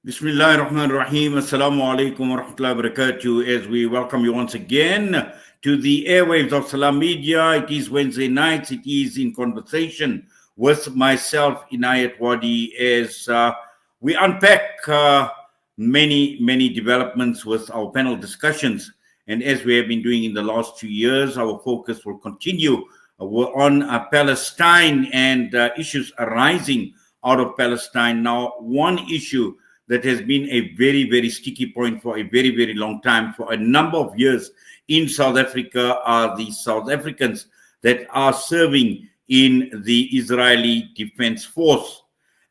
Bismillah ar-Rahman ar-Rahim. Assalamu alaikum wa rahmatullahi wa barakatuh. As we welcome you once again to the airwaves of Salam Media. It is Wednesday nights. It is in conversation with myself, Inayat Wadi, as we unpack many developments with our panel discussions. And as we have been doing in the last 2 years, our focus will continue on Palestine and issues arising out of Palestine. Now, one issue that has been a very sticky point for a very long time, for a number of years in South Africa, are the South Africans that are serving in the Israeli Defense Force.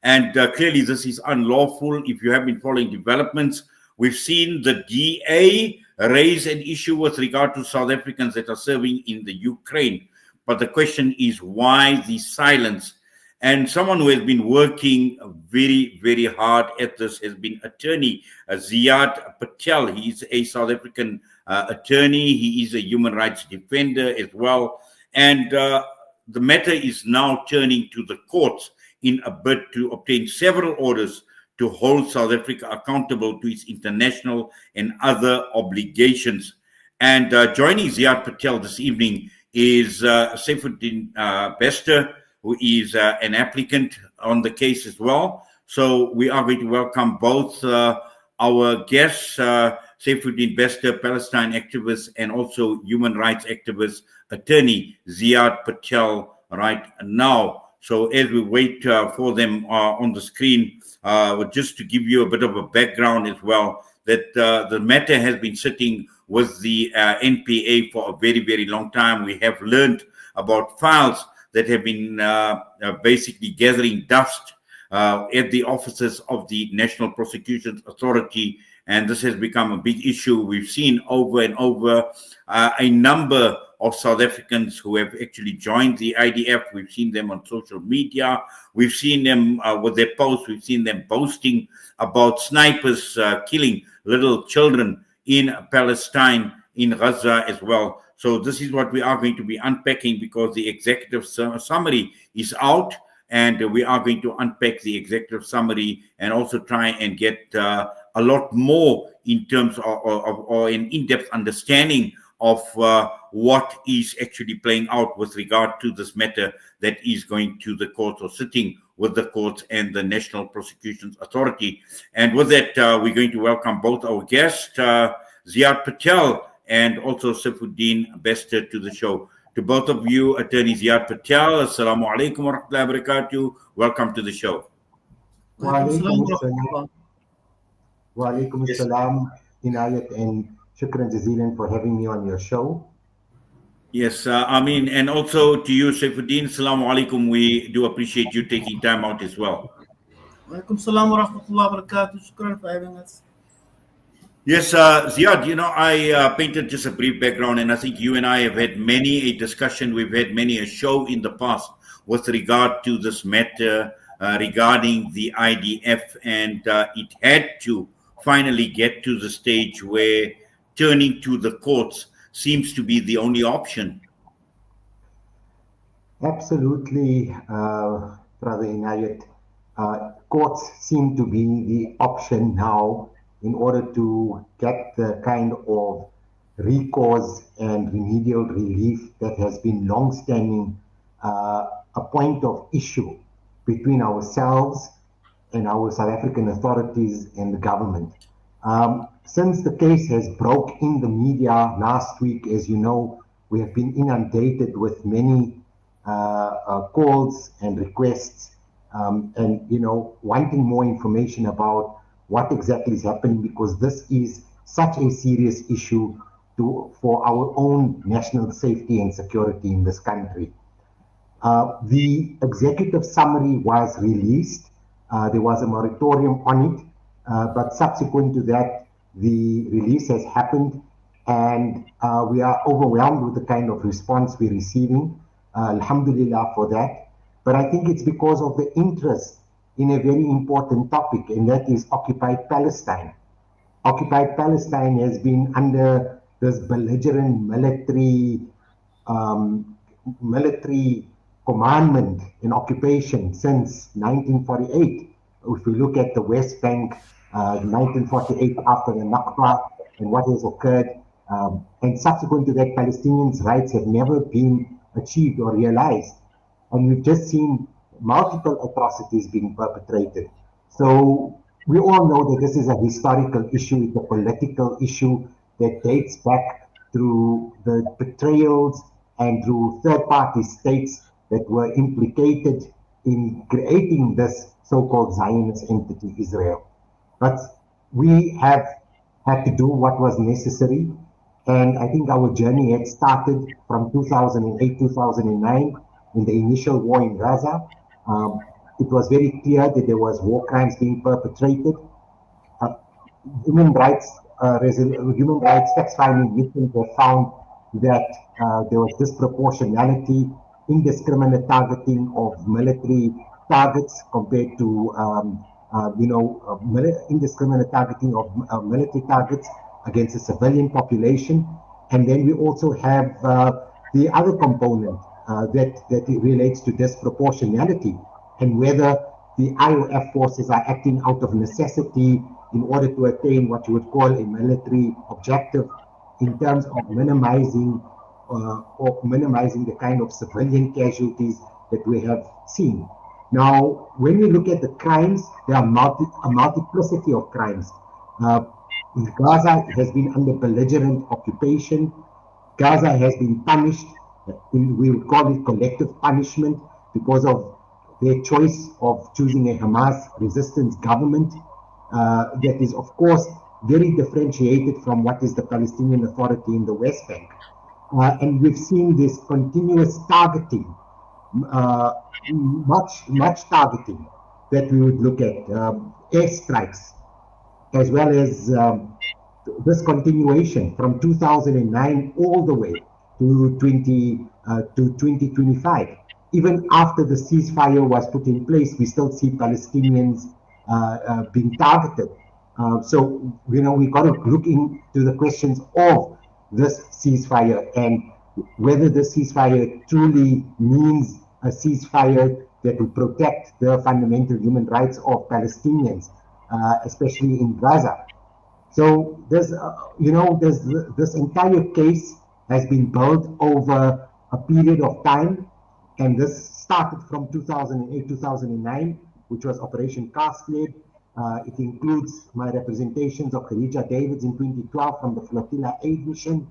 And clearly this is unlawful. If you have been following developments, we've seen the DA raise an issue with regard to South Africans that are serving in the Ukraine. But the question is, why the silence? And someone who has been working very hard at this has been attorney Ziad Patel. He's a South African attorney. He is a human rights defender as well. And the matter is now turning to the courts in a bid to obtain several orders to hold South Africa accountable to its international and other obligations. And joining Ziad Patel this evening is Saifuddin Bester, who is an applicant on the case as well. So we are going to welcome both our guests, Saifuddin Bester, Palestine activist, and also human rights activist, attorney Ziad Patel, right now. So as we wait for them on the screen, just to give you a bit of a background as well, that the matter has been sitting with the NPA for a very long time. We have learned about files that have been basically gathering dust at the offices of the National Prosecution Authority, and this has become a big issue. We've seen over and over a number of South Africans who have actually joined the IDF. We've seen them on social media. We've seen them with their posts. We've seen them boasting about snipers killing little children in Palestine, in Gaza as well. So this is what we are going to be unpacking, because the executive summary is out, and we are going to unpack the executive summary and also try and get a lot more in terms of an in-depth understanding of what is actually playing out with regard to this matter that is going to the courts, or sitting with the courts and the National Prosecution Authority. And with that, we're going to welcome both our guests, Ziad Patel and also Saifuddin Bester, to the show. To both of you, Attorney Ziad Patel, Assalamu alaikum wa rahmatullahi wa barakatuh. Welcome to the show. Wa alaikum assalam, Inayat, and shukran jazeelan for having me on your show. Yes, Amin. And also to you, Saifuddin, Assalamu alaikum. We do appreciate you taking time out as well. Wa alaikum assalam wa rahmatullahi wa barakatuh. Shukran for having us. Yes, Ziad, I painted just a brief background, and I think you and I have had many a discussion. We've had many a show in the past with regard to this matter regarding the IDF, and it had to finally get to the stage where turning to the courts seems to be the only option. Absolutely, Brother Inayat. Courts seem to be the option now in order to get the kind of recourse and remedial relief that has been long-standing a point of issue between ourselves and our South African authorities and the government. Since the case has broke in the media last week, as you know, we have been inundated with many calls and requests and, wanting more information about what exactly is happening, because this is such a serious issue for our own national safety and security in this country. The executive summary was released. There was a moratorium on it, but subsequent to that, the release has happened, and we are overwhelmed with the kind of response we're receiving. Alhamdulillah for that. But I think it's because of the interest in a very important topic, and that is occupied Palestine. Occupied Palestine has been under this belligerent military commandment and occupation since 1948. If we look at the West Bank, 1948 after the Nakba and what has occurred. And subsequent to that, Palestinians' rights have never been achieved or realized. And we've just seen multiple atrocities being perpetrated. So we all know that this is a historical issue, it's a political issue that dates back through the betrayals and through third-party states that were implicated in creating this so-called Zionist entity, Israel. But we have had to do what was necessary. And I think our journey had started from 2008, 2009, in the initial war in Gaza. It was very clear that there was war crimes being perpetrated. Human rights fact-finding missions have found that there was disproportionality, indiscriminate targeting of military targets compared to indiscriminate targeting of military targets against the civilian population. And then we also have the other component that relates to disproportionality and whether the IOF forces are acting out of necessity in order to attain what you would call a military objective in terms of minimizing the kind of civilian casualties that we have seen. Now, when we look at the crimes, there are a multiplicity of crimes. Gaza has been under belligerent occupation. Gaza has been punished, we would call it collective punishment, because of their choice of choosing a Hamas resistance government that is, of course, very differentiated from what is the Palestinian Authority in the West Bank. And we've seen this continuous targeting, much targeting that we would look at, airstrikes, as well as this continuation from 2009 all the way to 2025. Even after the ceasefire was put in place, we still see Palestinians being targeted. So, we got to look into the questions of this ceasefire and whether the ceasefire truly means a ceasefire that will protect the fundamental human rights of Palestinians, especially in Gaza. So this entire case has been built over a period of time, and this started from 2008, 2009, which was Operation Cascade. It includes my representations of Khadija Davids in 2012 from the Flotilla Aid Mission.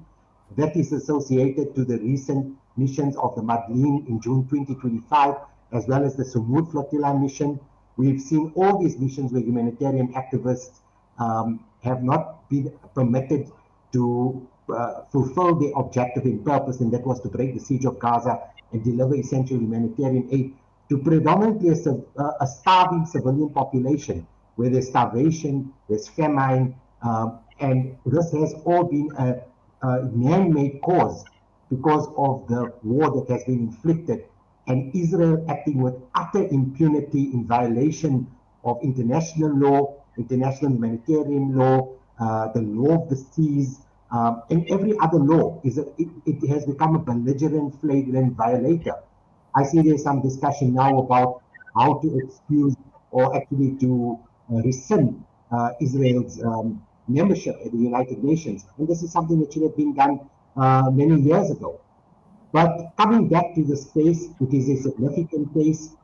That is associated to the recent missions of the Madleen in June 2025, as well as the Sumud Flotilla mission. We've seen all these missions where humanitarian activists have not been permitted to fulfill their objective and purpose, and that was to break the siege of Gaza and deliver essential humanitarian aid to predominantly a starving civilian population, where there's starvation, there's famine, and this has all been a man-made cause because of the war that has been inflicted, and Israel acting with utter impunity in violation of international law, international humanitarian law, the law of the seas, and every other law. It has become a belligerent, flagrant violator. I see there's some discussion now about how to excuse or actually to rescind Israel's membership at the United Nations. And this is something that should have been done many years ago. But coming back to this case, it is a significant case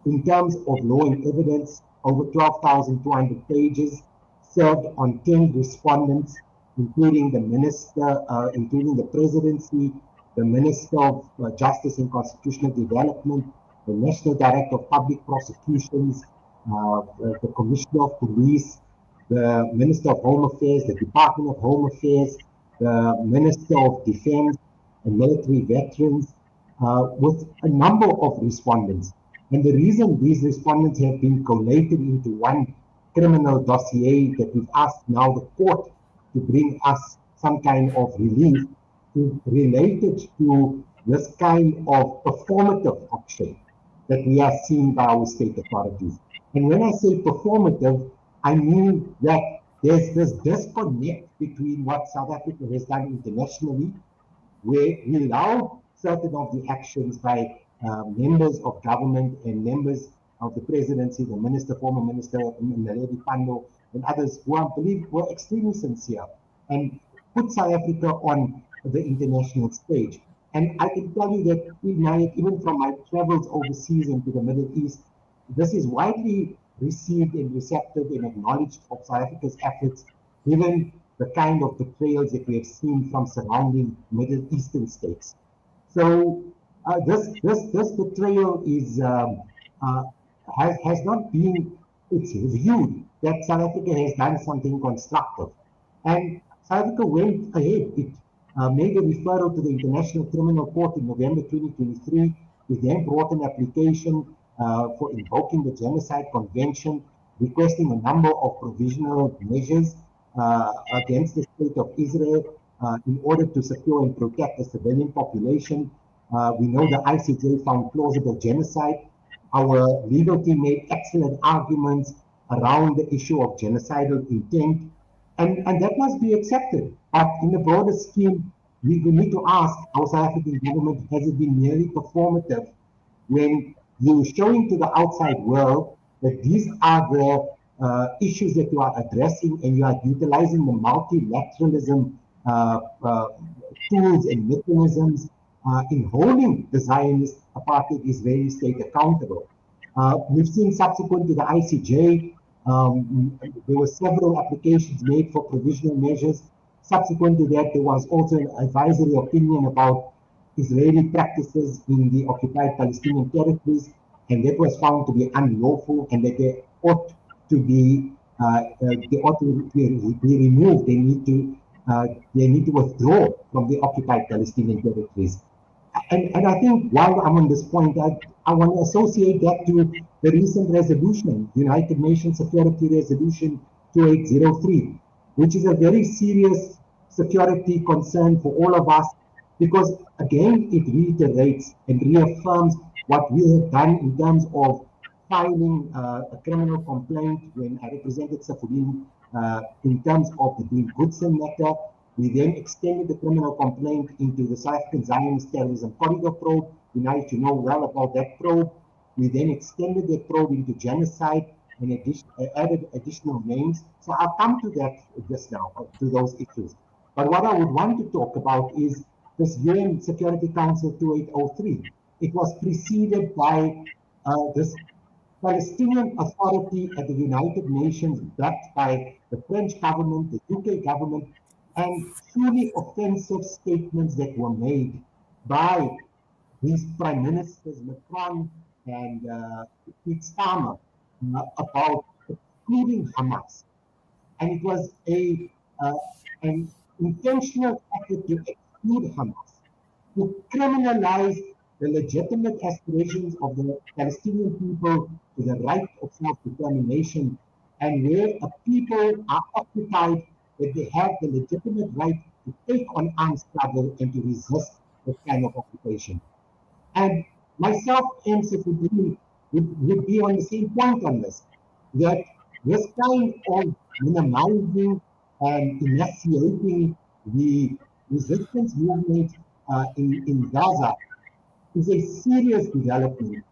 in terms of law and evidence, over 12,200 pages, served on 10 respondents, including the minister, including the presidency, the Minister of Justice and Constitutional Development, the National Director of Public Prosecutions, the Commissioner of Police, the Minister of Home Affairs, the Department of Home Affairs, the Minister of Defense and Military Veterans, with a number of respondents. And the reason these respondents have been collated into one criminal dossier that we've asked now the court to bring us some kind of relief is related to this kind of performative action that we are seeing by our state authorities. And when I say performative, I mean that there's this disconnect between what South Africa has done internationally, where we allow certain of the actions by members of government and members of the presidency, the minister, former minister Naledi Pandor, and others who I believe were extremely sincere and put South Africa on the international stage. And I can tell you that even from my travels overseas into the Middle East, this is widely received and receptive and acknowledged of South Africa's efforts, given the kind of betrayals that we have seen from surrounding Middle Eastern states. So this betrayal is has not been. It's viewed that South Africa has done something constructive, and South Africa went ahead. It made a referral to the International Criminal Court in November 2023. It then brought an application for invoking the Genocide Convention, requesting a number of provisional measures against the state of Israel in order to secure and protect the civilian population. We know the ICJ found plausible genocide. Our legal team made excellent arguments around the issue of genocidal intent, and that must be accepted. But in the broader scheme, we need to ask our South African government, has it been merely performative when you're showing to the outside world that these are the issues that you are addressing, and you are utilizing the multilateralism tools and mechanisms in holding the Zionist apartheid Israeli state accountable. We've seen subsequent to the ICJ, there were several applications made for provisional measures. Subsequent to that, there was also an advisory opinion about Israeli practices in the occupied Palestinian territories, and that was found to be unlawful, and that they ought to be removed. They need to withdraw from the occupied Palestinian territories. And I think while I'm on this point, I want to associate that to the recent resolution, United Nations Security Resolution 2803, which is a very serious security concern for all of us, because again, it reiterates and reaffirms what we have done in terms of filing a criminal complaint when I represented Safudin in terms of the Dean Goodson matter. We then extended the criminal complaint into the South African Zionist Terrorism Corridor probe. You know well about that probe. We then extended that probe into genocide and added additional names. So I'll come to that just now, to those issues. But what I would want to talk about is this UN Security Council 2803. It was preceded by this Palestinian Authority at the United Nations, backed by the French government, the UK government, and truly offensive statements that were made by these prime ministers, Macron and Starmer, about excluding Hamas. And it was an intentional effort to exclude Hamas, to criminalize the legitimate aspirations of the Palestinian people to the right of self-determination, and where a people are occupied, that they have the legitimate right to take on armed struggle and to resist that kind of occupation. And myself and Safudin would be on the same point on this, that this kind of minimizing and enunciating the resistance movement in Gaza is a serious development.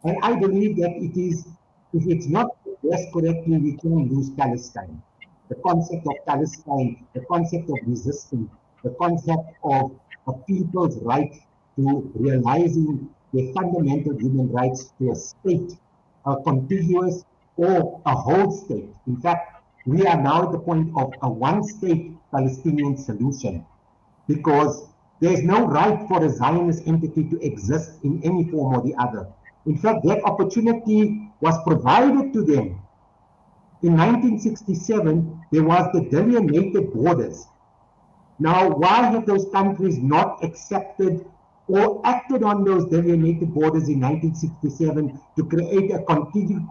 And I believe that it is, if it's not addressed correctly, we can lose Palestine. The concept of Palestine, the concept of resistance, the concept of a people's right to realizing their fundamental human rights to a state, a contiguous or a whole state. In fact, we are now at the point of a one-state Palestinian solution, because there's no right for a Zionist entity to exist in any form or the other. In fact, that opportunity was provided to them. In 1967, there was the delineated borders. Now, why have those countries not accepted or acted on those delineated borders in 1967 to create a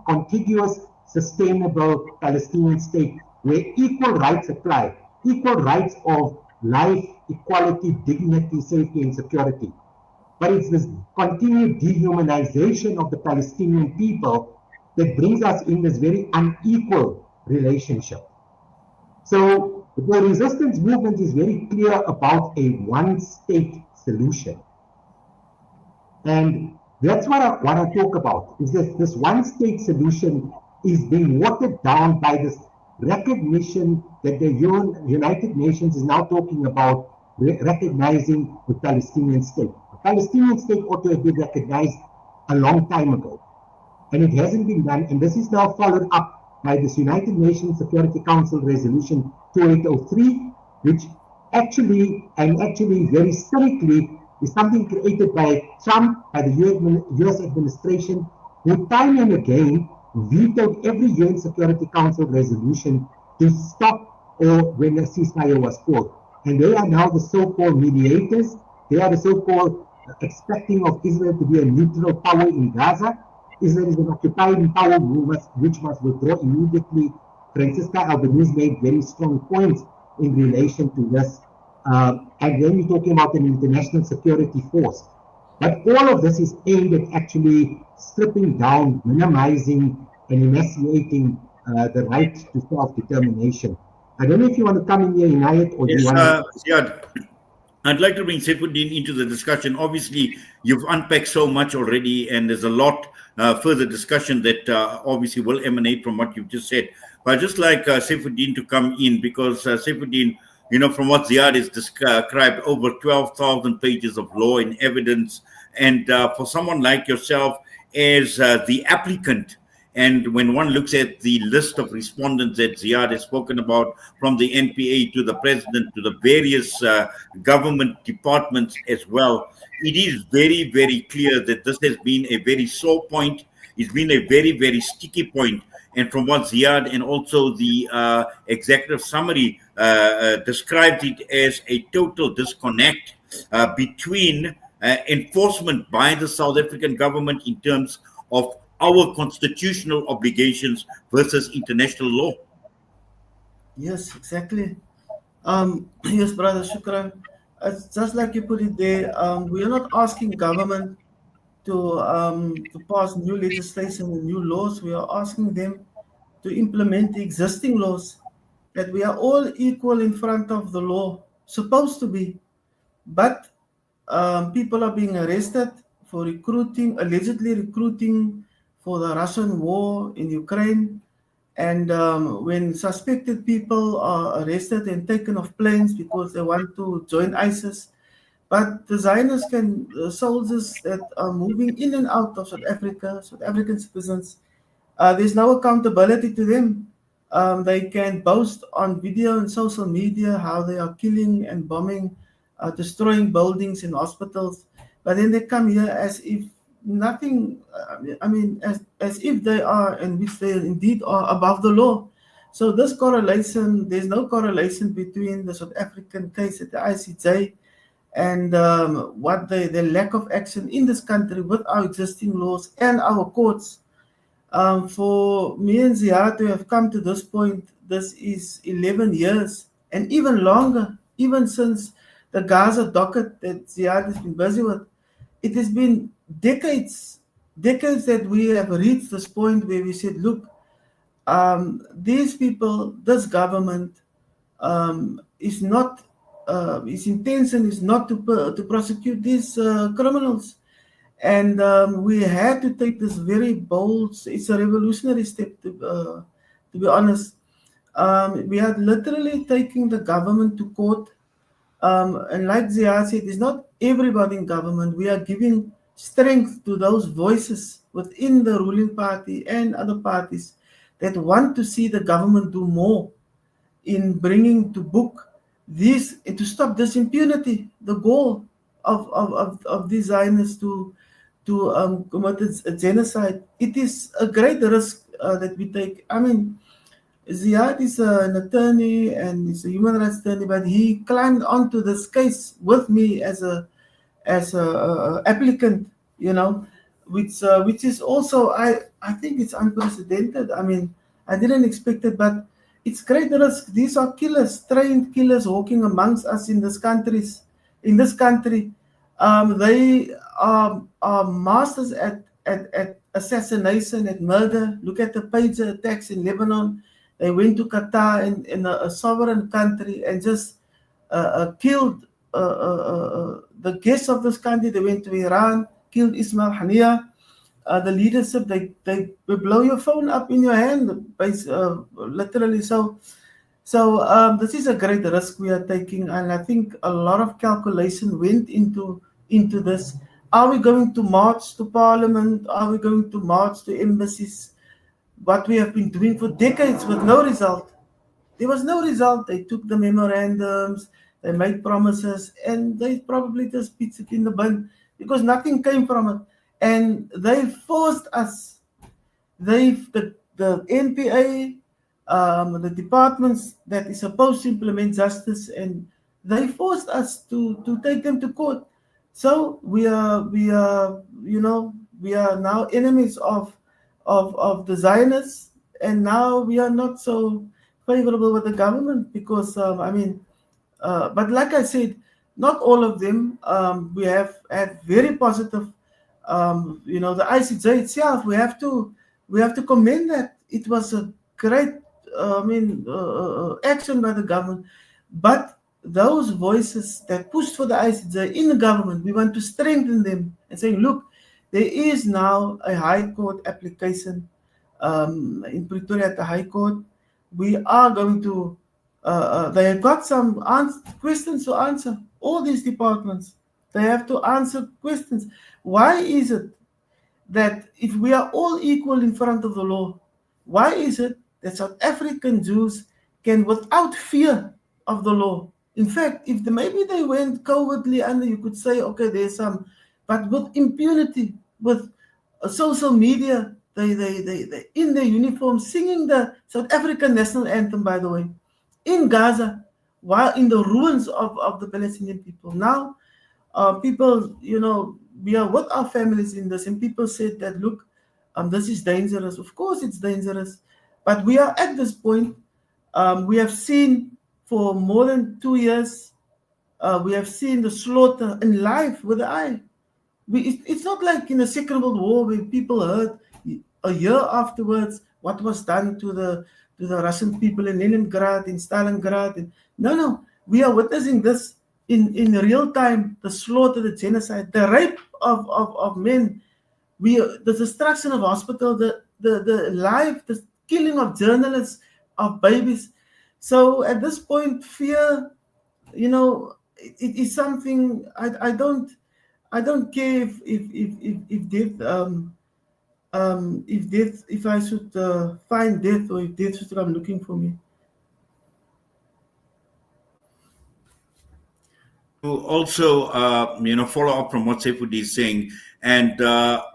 contiguous, sustainable Palestinian state where equal rights apply, equal rights of life, equality, dignity, safety, and security? But it's this continued dehumanization of the Palestinian people that brings us in this very unequal relationship. So the resistance movement is very clear about a one-state solution. And that's what I want to talk about, is that this one-state solution is being watered down by this recognition that the United Nations is now talking about recognizing the Palestinian state. The Palestinian state ought to have been recognized a long time ago, and it hasn't been done, and this is now followed up by this United Nations Security Council Resolution 2803, which actually very strictly is something created by Trump, by the US administration, who time and again vetoed every UN Security Council resolution to stop or when a ceasefire was called. And they are now the so-called mediators. They are the so-called expecting of Israel to be a neutral power in Gaza. Israel is an occupying power which must withdraw immediately. Francisca Albanese made very strong points in relation to this. And then you're talking about an international security force. But all of this is aimed at actually stripping down, minimizing, and emaciating the right to self-determination. I don't know if you want to come in here, Inayat, or Yes, you want to... Ziad, I'd like to bring Saifuddin into the discussion. Obviously, you've unpacked so much already, and there's a lot further discussion that obviously will emanate from what you've just said. But I'd just like Saifuddin to come in because Saifuddin, from what Ziad has described, over 12,000 pages of law and evidence. And for someone like yourself as the applicant, and when one looks at the list of respondents that Ziad has spoken about, from the NPA to the president to the various government departments as well, it is very, very clear that this has been a very sore point. It's been a very, very sticky point. And from what Ziad and also the executive summary described it as a total disconnect between enforcement by the South African government in terms of our constitutional obligations versus international law. Yes, exactly. Yes, brother Shukran. It's just like you put it there. We are not asking government to pass new legislation and new laws. We are asking them to implement the existing laws, that we are all equal in front of the law, supposed to be. But people are being arrested for allegedly recruiting for the Russian war in Ukraine. And when suspected people are arrested and taken off planes because they want to join ISIS, but the Zionists soldiers that are moving in and out of South Africa, South African citizens, there's no accountability to them. They can boast on video and social media how they are killing and bombing, destroying buildings and hospitals, but then they come here as if nothing. As if they are, and which they indeed are, above the law. So this correlation, there's no correlation between the South African case at the ICJ and what the lack of action in this country with our existing laws and our courts. For me and Ziad to have come to this point, this is 11 years and even longer, even since the Gaza docket that Ziad has been busy with. It has been decades that we have reached this point where we said, look, these people, this government is not, its intention is not to prosecute these criminals. And we had to take this very bold, it's a revolutionary step, to be honest. We are literally taking the government to court. And like Ziad said, it's not everybody in government. We are giving strength to those voices within the ruling party and other parties that want to see the government do more in bringing to book this, and to stop this impunity. The goal of these Zionists to commit a genocide. It is a great risk that we take. I mean, Ziad is an attorney and he's a human rights attorney, but he climbed onto this case with me as a applicant, which is also, I think it's unprecedented. I mean, I didn't expect it, but it's great risk. These are killers, trained killers walking amongst us in this country. They are masters at assassination, at murder. Look at the pager attacks in Lebanon. They went to Qatar in a sovereign country and just killed the guests of this country. They went to Iran, killed Ismail Haniya. the leadership, they blow your phone up in your hand, literally. So this is a great risk we are taking, and I think a lot of calculation went into this. Are we going to march to Parliament? Are we going to march to embassies? What we have been doing for decades with no result. There was no result. They took the memorandums, they made promises, and they probably just put it in the bin because nothing came from it. And they forced us, the NPA, the departments that is supposed to implement justice, and they forced us to take them to court. So we are now enemies of the Zionists, and now we are not so favorable with the government because but like I said, not all of them. We have had very positive. The ICJ itself. We have to commend that. It was a great, action by the government. But those voices that pushed for the ICJ in the government, we want to strengthen them and say, look, there is now a High Court application in Pretoria at the High Court. We are going to. They have got some questions to answer. All these departments, they have to answer questions. Why is it that if we are all equal in front of the law, why is it that South African Jews can, without fear of the law, in fact, if maybe they went cowardly under, you could say, okay, there's some, but with impunity, with social media, they in their uniform singing the South African national anthem, by the way, in Gaza, while in the ruins of the Palestinian people. Now, people, we are with our families in this, and people said that, look, this is dangerous. Of course, it's dangerous, but we are at this point. We have seen for more than 2 years, we have seen the slaughter in life with the eye. It's not like in the Second World War where people heard a year afterwards what was done to the Russian people in Leningrad, in Stalingrad. No, we are witnessing this in real time, the slaughter, the genocide, the rape of men, the destruction of hospital, the killing of journalists, of babies. So at this point, fear, it is something I don't care if I should find death, or if death should come looking for me. To also, follow up from what Saifuddin is saying, and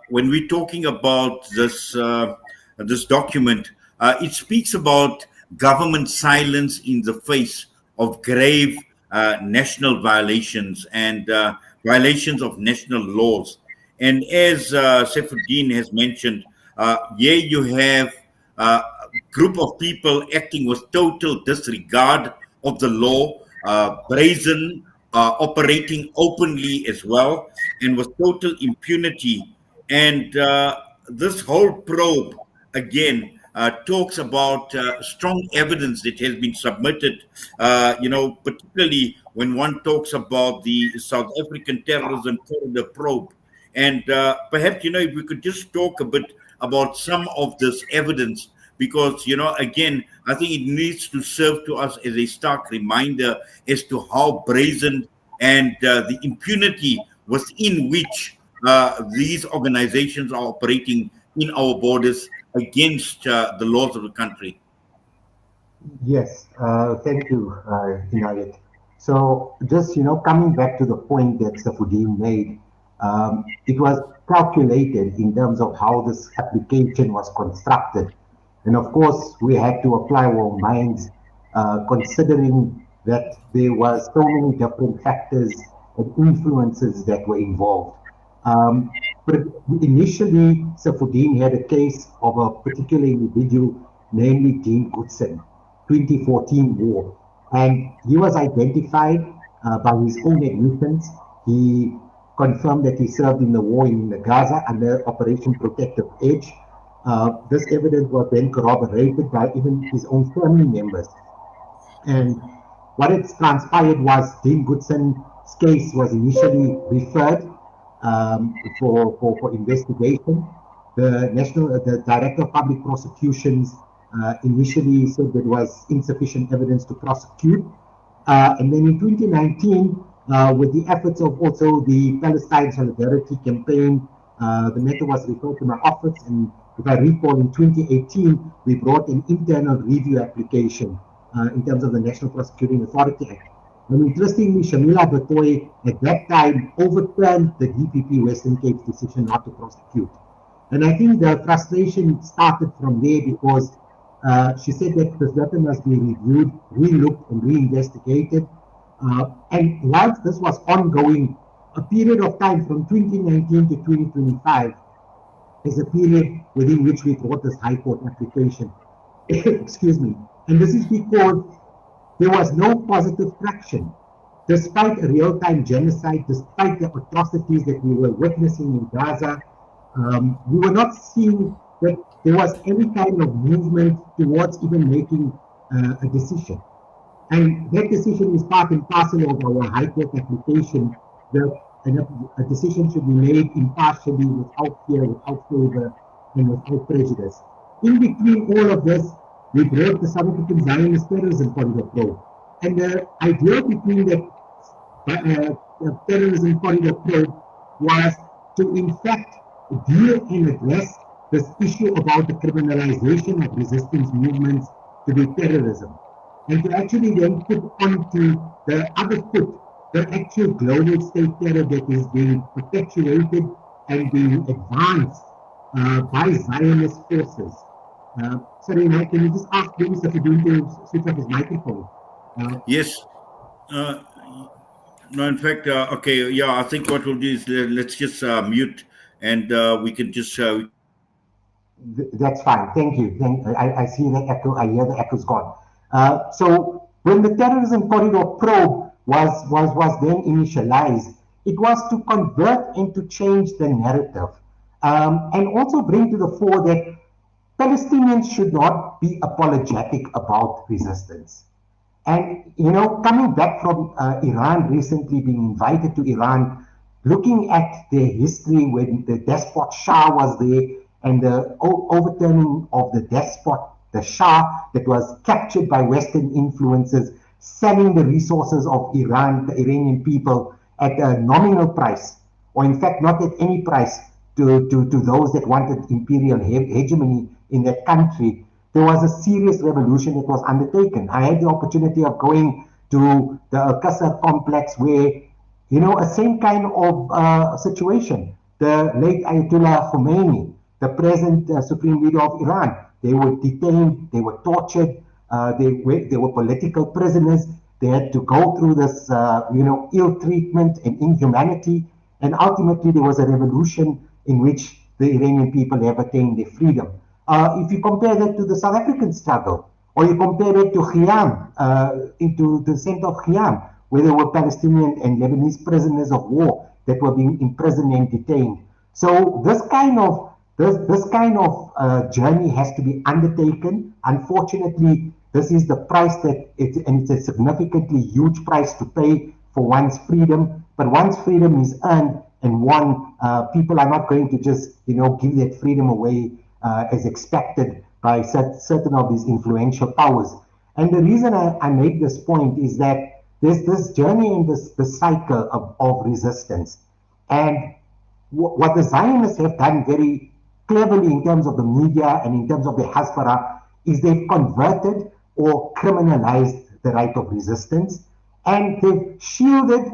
when we're talking about this document, it speaks about government silence in the face of grave national violations and violations of national laws. And as Saifuddin has mentioned, here you have a group of people acting with total disregard of the law, brazen, operating openly as well, and with total impunity. And this whole probe, again, talks about strong evidence that has been submitted, particularly when one talks about the South African terrorism corridor probe. And perhaps, if we could just talk a bit about some of this evidence, because, again, I think it needs to serve to us as a stark reminder as to how brazen and the impunity within which these organizations are operating in our borders against the laws of the country. Yes, thank you, Inayat. So just, coming back to the point that Saifuddin made, it was calculated in terms of how this application was constructed. And of course, we had to apply our minds, considering that there was so many different factors and influences that were involved. But initially, Saifuddin had a case of a particular individual, namely Dean Goodson, 2014 war. And he was identified by his own admissions. He confirmed that he served in the war in Gaza under Operation Protective Edge. This evidence was then corroborated by even his own family members. And what had transpired was Dean Goodson's case was initially referred for investigation. the Director of Public Prosecutions initially said there was insufficient evidence to prosecute. And then in 2019, with the efforts of also the Palestine Solidarity Campaign, the matter was referred to my office. And if I recall, in 2018, we brought an internal review application in terms of the National Prosecuting Authority Act. And interestingly, Shamila Batoy at that time overturned the DPP Western Cape's decision not to prosecute. And I think the frustration started from there because she said that this matter must be reviewed, re-looked, and re-investigated. And whilst this was ongoing, a period of time from 2019 to 2025 is a period within which we brought this High Court application. Excuse me. And this is because there was no positive traction. Despite a real-time genocide, despite the atrocities that we were witnessing in Gaza, we were not seeing that there was any kind of movement towards even making a decision. And that decision is part and parcel of our High Court application, that a decision should be made impartially, without fear, without favor, and without prejudice. In between all of this, we brought the South African Zionist Terrorism Corridor Probe. And the idea between the Terrorism Corridor Probe was to, in fact, deal and address this issue about the criminalization of resistance movements to be terrorism, and to actually then put onto the other foot the actual global state terror that is being perpetuated and being advanced by Zionist forces. Sorry, Mike, can you just ask Mr. Fadun to switch off his microphone? Yes. No, in fact, okay, yeah, I think what we'll do is let's just mute, and we can just... That's fine. Thank you. I see the echo. I hear the echo's gone. So when the Terrorism Corridor Probe was then initialized, it was to convert and to change the narrative, and also bring to the fore that Palestinians should not be apologetic about resistance. And, you know, coming back from Iran recently, being invited to Iran, looking at their history when the despot Shah was there, and the overturning of the despot, the Shah, that was captured by Western influences, selling the resources of Iran, the Iranian people, at a nominal price, or in fact not at any price, to those that wanted imperial hegemony in that country. There was a serious revolution that was undertaken. I had the opportunity of going to the Al-Qasr complex where, you know, a same kind of situation. The late Ayatollah Khomeini, the present Supreme Leader of Iran, they were detained, they were tortured, they were political prisoners. They had to go through this, you know, ill treatment and inhumanity. And ultimately, there was a revolution in which the Iranian people have attained their freedom. If you compare that to the South African struggle, or you compare it to Khiam, into the center of Khiam, where there were Palestinian and Lebanese prisoners of war that were being imprisoned and detained. So this kind of journey has to be undertaken. Unfortunately, this is the price that and it's a significantly huge price to pay for one's freedom. But once freedom is earned and won, people are not going to just, you know, give that freedom away as expected by certain of these influential powers. And the reason I make this point is that there's this journey in this cycle of resistance. And what the Zionists have done very cleverly in terms of the media and in terms of the Hasbara is they've converted or criminalized the right of resistance, and they've shielded,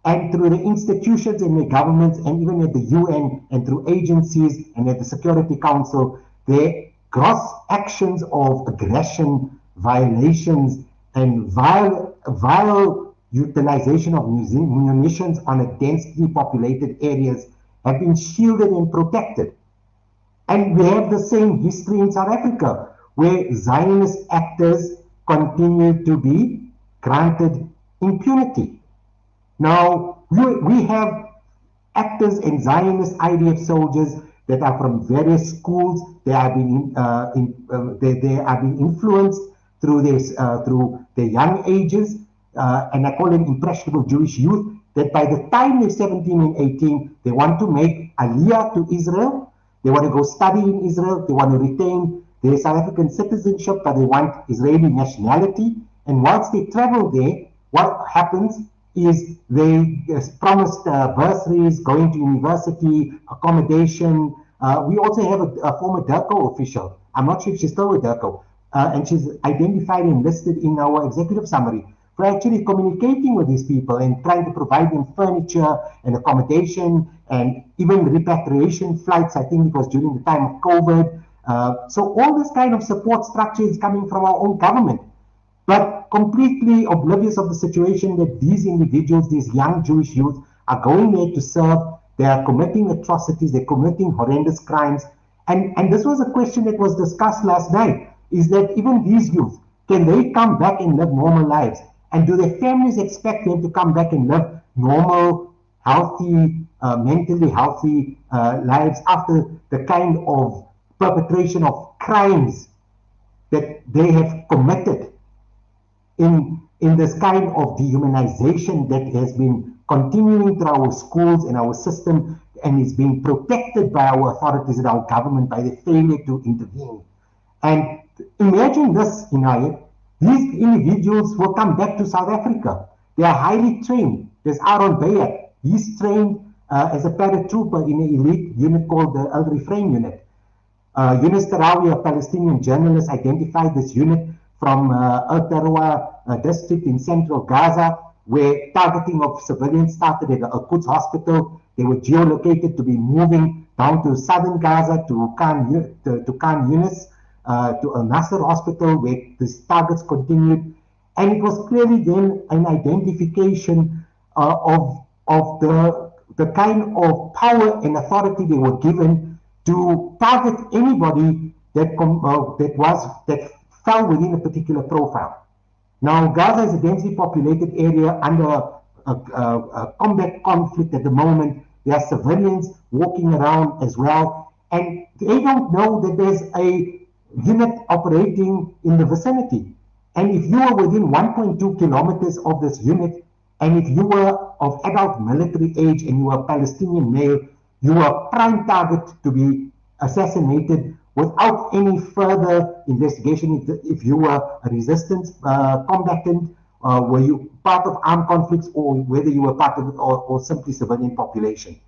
and through the institutions and the governments and even at the UN and through agencies and at the Security Council, their gross actions of aggression, violations, and vile utilization of munitions on a densely populated areas have been shielded and protected. And we have the same history in South Africa, where Zionist actors continue to be granted impunity. Now, we have actors and Zionist IDF soldiers that are from various schools. They are being influenced through their young ages, and I call them impressionable Jewish youth, that by the time they're 17 and 18, they want to make aliyah to Israel. They want to go study in Israel. They want to retain their South African citizenship, but they want Israeli nationality. And once they travel there, what happens is they promised bursaries, going to university, accommodation. We also have a former DERCO official. I'm not sure if she's still with DERCO. And she's identified and listed in our executive summary for actually communicating with these people and trying to provide them furniture and accommodation and even repatriation flights. I think it was during the time of COVID. So all this kind of support structure is coming from our own government, but completely oblivious of the situation that these individuals, these young Jewish youth, are going there to serve. They are committing atrocities, they're committing horrendous crimes. And this was a question that was discussed last night, is that even these youth, can they come back and live normal lives? And do their families expect them to come back and live normal, healthy, mentally healthy lives after the kind of perpetration of crimes that they have committed in this kind of dehumanization that has been continuing through our schools and our system and is being protected by our authorities and our government by the failure to intervene? And imagine this, Inayat, these individuals will come back to South Africa. They are highly trained. There's Aaron Bayek. He's trained as a paratrooper in an elite unit called the Al Refrain Unit. Yunus Tarawi, a Palestinian journalist, identified this unit from Al Tarwa district in central Gaza, where targeting of civilians started at Al Quds hospital. They were geolocated to be moving down to southern Gaza, to Khan Yunis, to Al Nasser hospital, where these targets continued. And it was clearly then an identification of the kind of power and authority they were given to target anybody that fell within a particular profile. Now, Gaza is a densely populated area under a combat conflict at the moment. There are civilians walking around as well, and they don't know that there's a unit operating in the vicinity. And if you are within 1.2 kilometers of this unit, and if you were of adult military age and you were a Palestinian male, you were a prime target to be assassinated without any further investigation. If you were a resistance combatant, were you part of armed conflicts, or whether you were part of it or simply civilian population.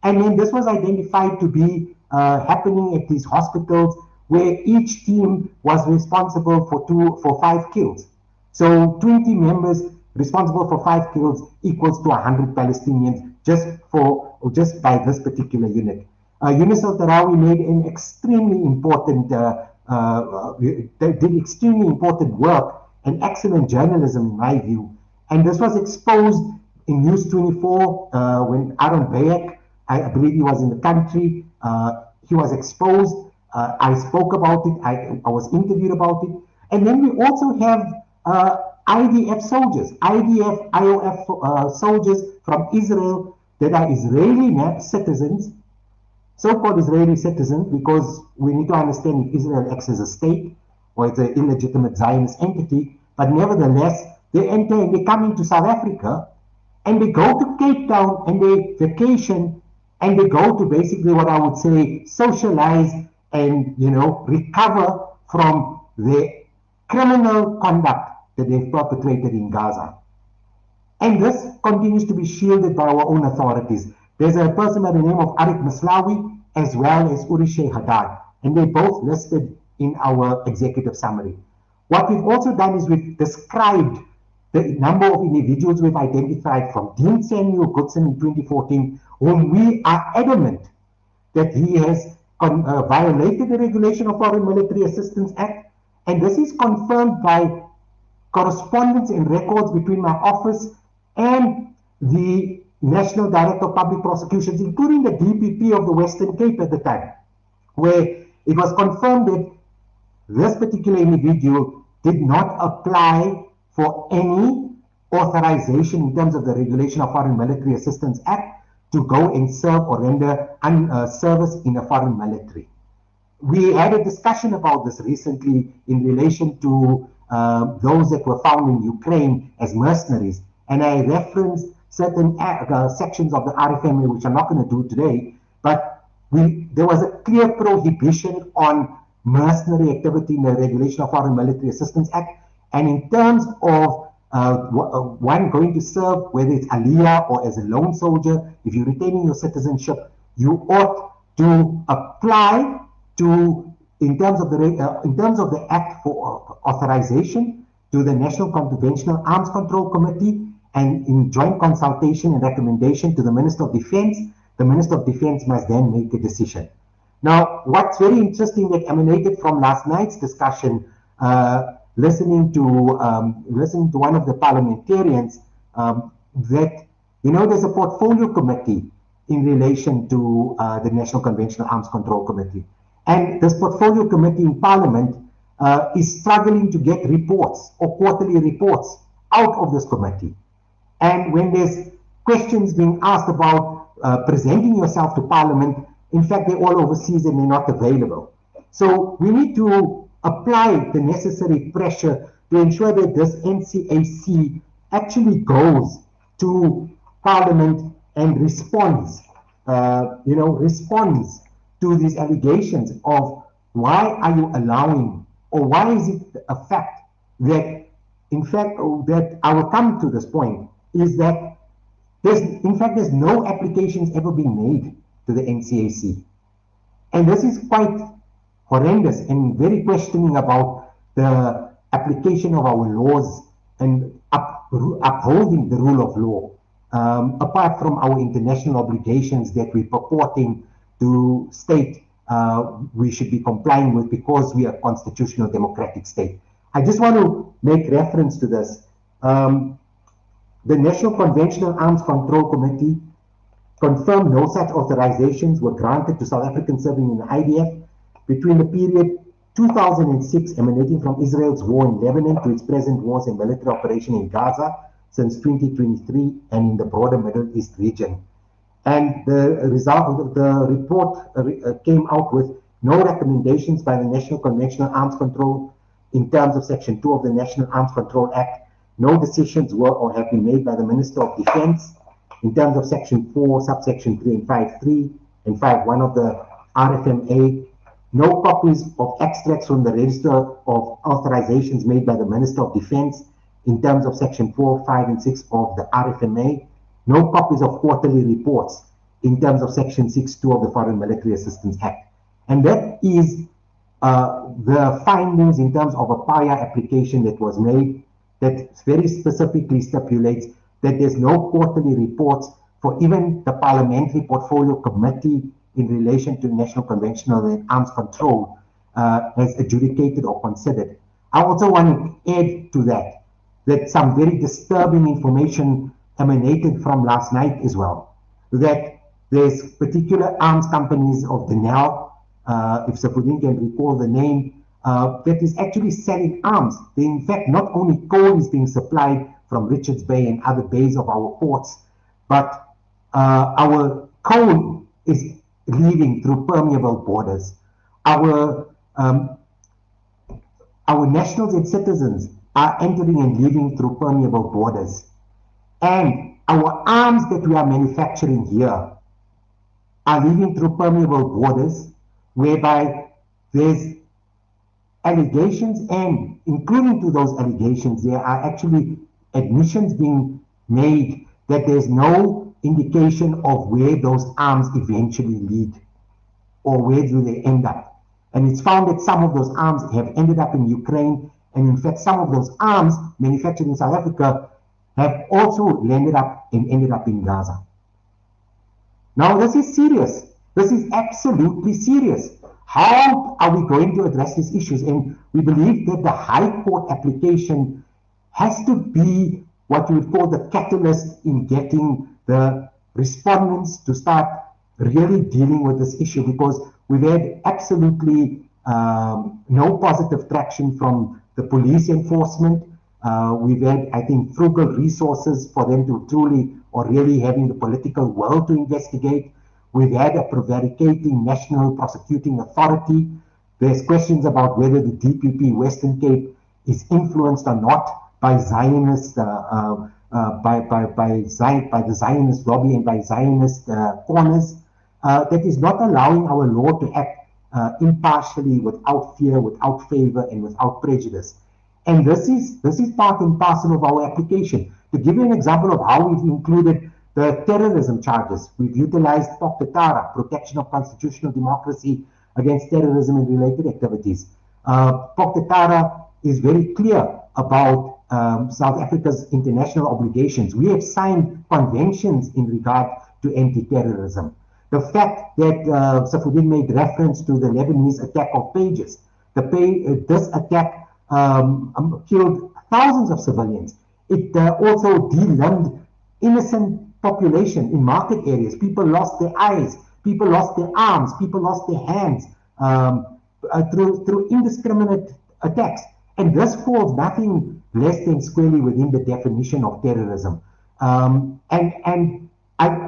And then this was identified to be happening at these hospitals, where each team was responsible for 5 kills. So 20 members responsible for 5 kills equals to 100 Palestinians just by this particular unit. Yunus al-Tarawi made an extremely important, did extremely important work and excellent journalism in my view. And this was exposed in News 24 when Aaron Bayek, I believe he was in the country, he was exposed. I spoke about it, I was interviewed about it. And then we also have IDF soldiers, IOF soldiers from Israel that are Israeli citizens, so-called Israeli citizens, because we need to understand if Israel acts as a state or it's an illegitimate Zionist entity, but nevertheless, they enter and they come into South Africa and they go to Cape Town and they vacation and they go to basically what I would say socialize and, recover from the criminal conduct that they've perpetrated in Gaza. And this continues to be shielded by our own authorities. There's a person by the name of Arik Maslawi as well as Urishay Haddad, and they're both listed in our executive summary. What we've also done is we've described the number of individuals we've identified from Dean Samuel Goodson in 2014, whom we are adamant that he has violated the Regulation of Foreign Military Assistance Act, and this is confirmed by correspondence and records between my office and the National Director of Public Prosecutions, including the DPP of the Western Cape at the time, where it was confirmed that this particular individual did not apply for any authorization in terms of the Regulation of Foreign Military Assistance Act to go and serve or render service in a foreign military. We had a discussion about this recently in relation to those that were found in Ukraine as mercenaries, and I referenced certain sections of the RFMA, which I'm not going to do today, but there was a clear prohibition on mercenary activity in the Regulation of Foreign Military Assistance Act. And in terms of one going to serve, whether it's aliyah or as a lone soldier, if you're retaining your citizenship, you ought to apply to, in terms of the Act for authorization, to the National Conventional Arms Control Committee, and in joint consultation and recommendation to the Minister of Defense. The Minister of Defense must then make a decision. Now, what's very interesting that emanated from last night's discussion, listening to one of the parliamentarians, that there's a portfolio committee in relation to the National Conventional Arms Control Committee, and this portfolio committee in Parliament is struggling to get reports or quarterly reports out of this committee. And when there's questions being asked about presenting yourself to Parliament, in fact, they're all overseas and they're not available. So we need to apply the necessary pressure to ensure that this NCAC actually goes to Parliament and responds to these allegations of why are you allowing, or why is it a fact that, in fact, that I will come to this point, is that there's no applications ever been made to the NCAC. And this is quite horrendous and very questioning about the application of our laws and upholding the rule of law, apart from our international obligations that we're purporting to state we should be complying with because we are a constitutional democratic state. I just want to make reference to this. The National Conventional Arms Control Committee confirmed no such authorizations were granted to South Africans serving in the IDF between the period 2006 emanating from Israel's war in Lebanon to its present wars and military operation in Gaza since 2023 and in the broader Middle East region. And the result of the report came out with no recommendations by the National Conventional Arms Control in terms of Section 2 of the National Arms Control Act. No decisions were or have been made by the Minister of Defense in terms of Section 4, subsection 3 and 5.3 and 5.1 of the RFMA. No copies of extracts from the register of authorizations made by the Minister of Defense in terms of Section 4, 5 and 6 of the RFMA. No copies of quarterly reports in terms of Section 6.2 of the Foreign Military Assistance Act. And that is the findings in terms of a prior application that was made that very specifically stipulates that there's no quarterly reports for even the Parliamentary Portfolio Committee in relation to National Conventional and Arms Control has adjudicated or considered. I also want to add to that some very disturbing information emanated from last night as well, that there's particular arms companies of Denel, if Safudin can recall the name, that is actually selling arms. In fact, not only coal is being supplied from Richards Bay and other bays of our ports, but our coal is leaving through permeable borders. Our nationals and citizens are entering and leaving through permeable borders. And our arms that we are manufacturing here are leaving through permeable borders, whereby there's allegations, and including to those allegations, there are actually admissions being made that there's no indication of where those arms eventually lead or where do they end up. And it's found that some of those arms have ended up in Ukraine, and in fact some of those arms manufactured in South Africa have also ended up in Gaza. Now this is serious. This is absolutely serious. How are we going to address these issues? And we believe that the High Court application has to be what you would call the catalyst in getting the respondents to start really dealing with this issue, because we've had absolutely no positive traction from the police enforcement. We've had, I think, frugal resources for them to truly or really having the political will to investigate. We've had a prevaricating National Prosecuting Authority. There's questions about whether the DPP Western Cape is influenced or not by Zionists, by the Zionist lobby and by Zionist corners. that is not allowing our law to act impartially, without fear, without favor, and without prejudice. And this is part and parcel of our application. To give you an example of how we've included the terrorism charges, we've utilized POCTATARA, Protection of Constitutional Democracy Against Terrorism and Related Activities. POCTATARA is very clear about South Africa's international obligations. We have signed conventions in regard to anti-terrorism. The fact that Safudin made reference to the Lebanese attack of pages, this attack killed thousands of civilians. It also delimbed innocent population in market areas. People lost their eyes, people lost their arms, people lost their hands through indiscriminate attacks. And this falls nothing less than squarely within the definition of terrorism.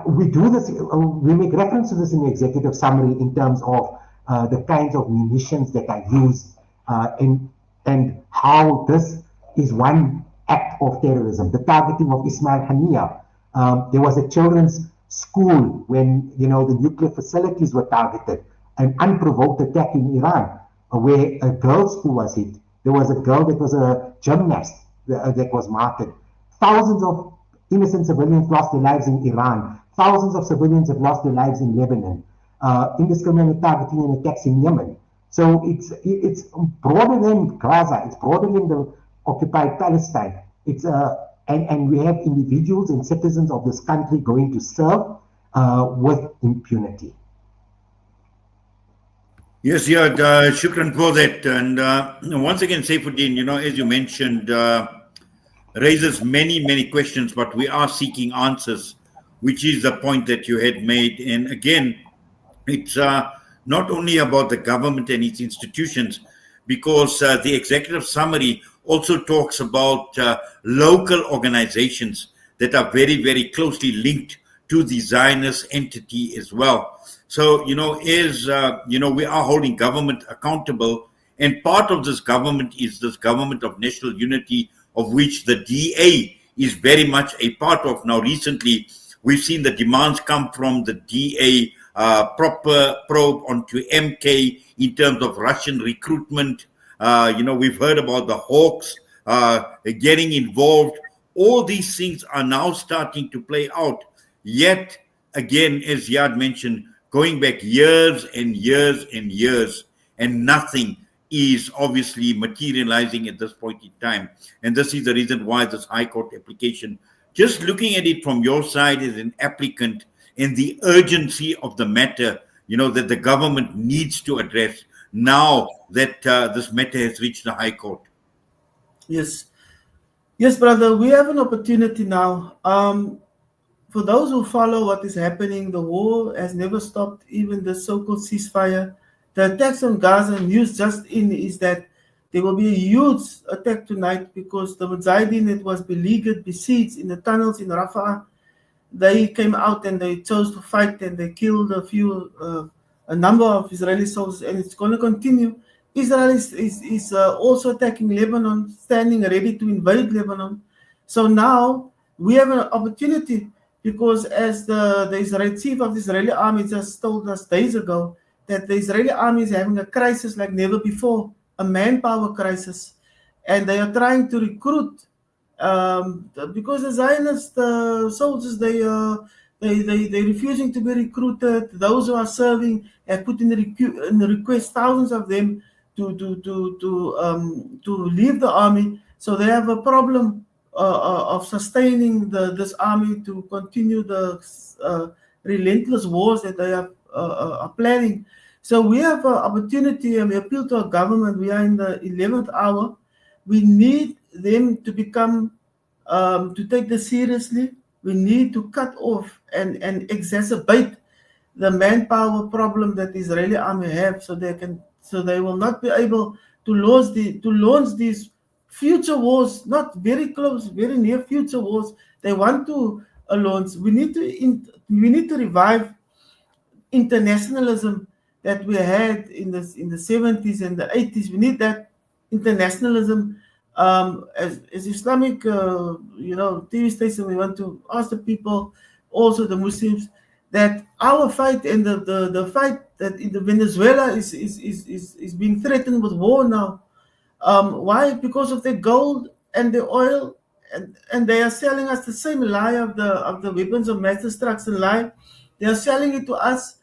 We do this, we make reference to this in the executive summary in terms of the kinds of munitions that are used and how this is one act of terrorism. The targeting of Ismail Haniya. There was a children's school when the nuclear facilities were targeted. An unprovoked attack in Iran where a girls' school was hit. There was a girl that was a gymnast that was martyred. Thousands of innocent civilians lost their lives in Iran. Thousands of civilians have lost their lives in Lebanon. Indiscriminate targeting and attacks in Yemen. So it's broader than Gaza. It's broader than the occupied Palestine. And we have individuals and citizens of this country going to serve with impunity. Yes, yeah, shukran for that. And once again, Saifuddin, as you mentioned, raises many questions, but we are seeking answers, which is the point that you had made. And again, it's not only about the government and its institutions, because the executive summary also talks about local organizations that are very closely linked to the Zionist entity as well. So, we are holding government accountable, and part of this government is this government of national unity, of which the DA is very much a part of. Now, recently, we've seen the demands come from the DA, proper probe onto MK in terms of Russian recruitment. We've heard about the Hawks getting involved. All these things are now starting to play out. Yet, again, as Yad mentioned, going back years and years and years, and nothing is obviously materializing at this point in time. And this is the reason why this High Court application, just looking at it from your side as an applicant and the urgency of the matter, that the government needs to address now that this matter has reached the High Court. Yes, brother, we have an opportunity now. For those who follow what is happening, the war has never stopped, even the so-called ceasefire. The attacks on Gaza, news just in is that there will be a huge attack tonight because the Mujahideen that was beleaguered, besieged in the tunnels in Rafah, they came out and they chose to fight and they killed a number of Israeli soldiers, and it's going to continue. Israel is also attacking Lebanon, standing ready to invade Lebanon. So now we have an opportunity, because as the Israeli chief of the Israeli army just told us days ago, that the Israeli army is having a crisis like never before, a manpower crisis, and they are trying to recruit because the Zionist soldiers, they're refusing to be recruited. Those who are serving have put in the request, thousands of them, to leave the army. So they have a problem of sustaining this army to continue the relentless wars that they are planning. So we have an opportunity, and we appeal to our government. We are in the 11th hour. We need them to become, to take this seriously. We need to cut off and exacerbate the manpower problem that the Israeli army have, so they will not be able to launch these future wars, not very close, very near future wars. They want to launch. We need to revive internationalism that we had in the 70s and the 80s. We need that internationalism. As Islamic, TV station, we want to ask the people, also the Muslims, that our fight and the fight that in the Venezuela is being threatened with war now. Why? Because of the gold and the oil, and they are selling us the same lie of the weapons of mass destruction lie. They are selling it to us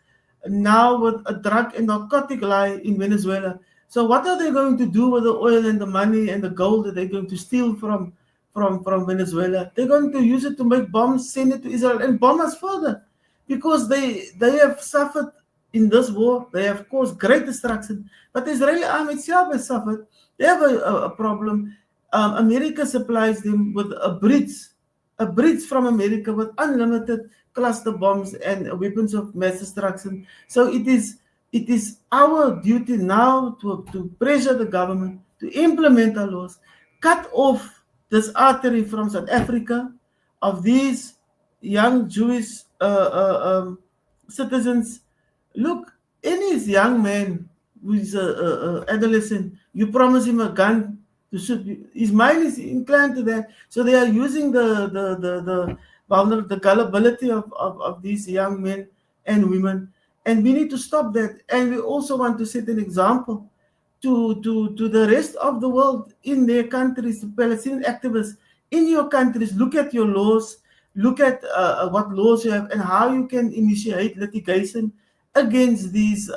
now with a drug and narcotic lie in Venezuela. So what are they going to do with the oil and the money and the gold that they're going to steal from Venezuela? They're going to use it to make bombs, send it to Israel, and bomb us further, because they have suffered in this war. They have caused great destruction, but the Israeli army itself has suffered. They have a problem. America supplies them with a bridge from America with unlimited cluster bombs and weapons of mass destruction. So it is our duty now to pressure the government to implement our laws, cut off this artery from South Africa of these young Jewish citizens. Look, any young man who is a adolescent, you promise him a gun to shoot. His mind is inclined to that. So they are using the gullibility of these young men and women. And we need to stop that. And we also want to set an example to the rest of the world in their countries, the Palestinian activists in your countries. Look at your laws, look at what laws you have and how you can initiate litigation against these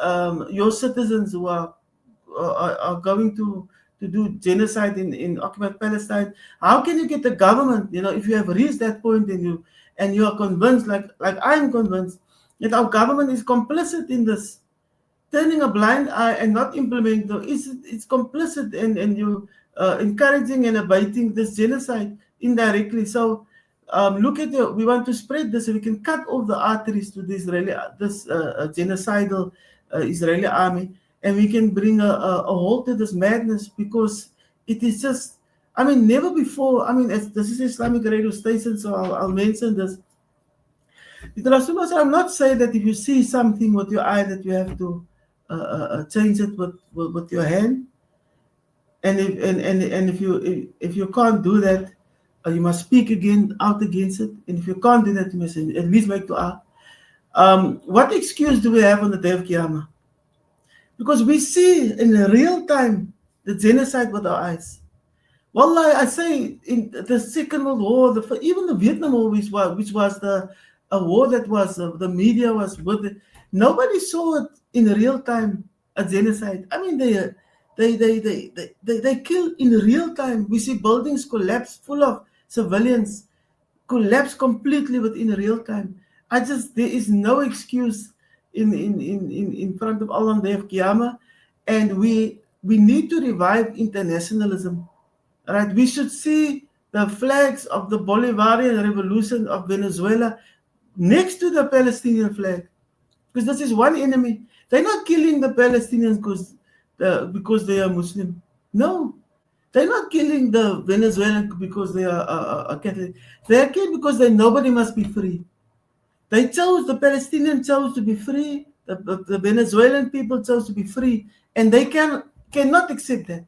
your citizens who are going to do genocide in occupied Palestine. How can you get the government, if you have reached that point and you are convinced, like I'm convinced, that our government is complicit in this, turning a blind eye and not implementing, it's complicit and you encouraging and abating this genocide indirectly. So look at we want to spread this so we can cut off the arteries to the genocidal Israeli army, and we can bring a halt to this madness, because it is just, never before. This is Islamic radio station, so I'll mention this. I'm not saying that if you see something with your eye that you have to change it with your hand, and if you can't do that, you must speak out against it. And if you can't do that, you must at least make dua. What excuse do we have on the day of Qiyamah? Because we see in real time the genocide with our eyes. Wallah, I say, in the Second World War, even the Vietnam War, which was a war that was the media was with it, nobody saw it in real time, a genocide. They kill in real time. We see buildings collapse full of civilians, collapse completely within real time. There is no excuse in front of Allah on the day of Qiyamah, and we need to revive internationalism. Right? We should see the flags of the Bolivarian Revolution of Venezuela next to the Palestinian flag, because this is one enemy. They're not killing the Palestinians because they are Muslim. No, they're not killing the Venezuelans because they are Catholic. They are killing because nobody must be free. The Palestinians chose to be free. The Venezuelan people chose to be free, and they cannot accept that.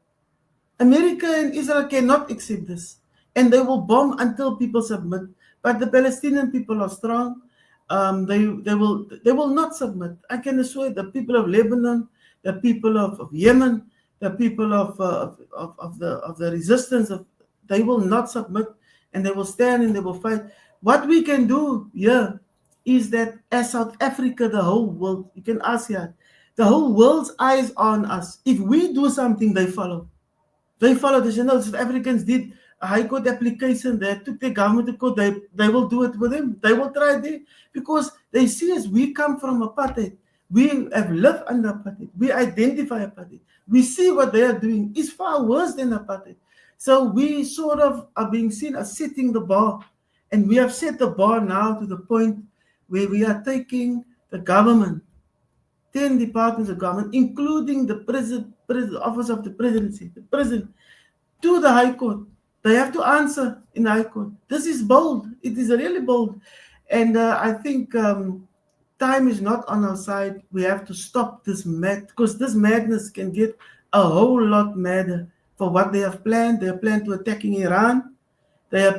America and Israel cannot accept this, and they will bomb until people submit. But the Palestinian people are strong. They will not submit. I can assure the people of Lebanon, the people of Yemen, the people of the resistance, they will not submit, and they will stand and they will fight. What we can do here is that as South Africa, the whole world, you can ask here, the whole world's eyes on us. If we do something, they follow. They follow this. South Africans did a high court application. They took their government to court. They will do it with them. They will try there, because they see us. We come from apartheid. We have lived under apartheid. We identify apartheid. We see what they are doing is far worse than apartheid. So we sort of are being seen as setting the bar. And we have set the bar now to the point where we are taking the government, 10 departments of government, including the office of the presidency, the president, to the High Court. They have to answer in the High Court. This is bold. It is really bold. And I think time is not on our side. We have to stop this because this madness can get a whole lot madder for what they have planned. They have planned to attacking Iran. They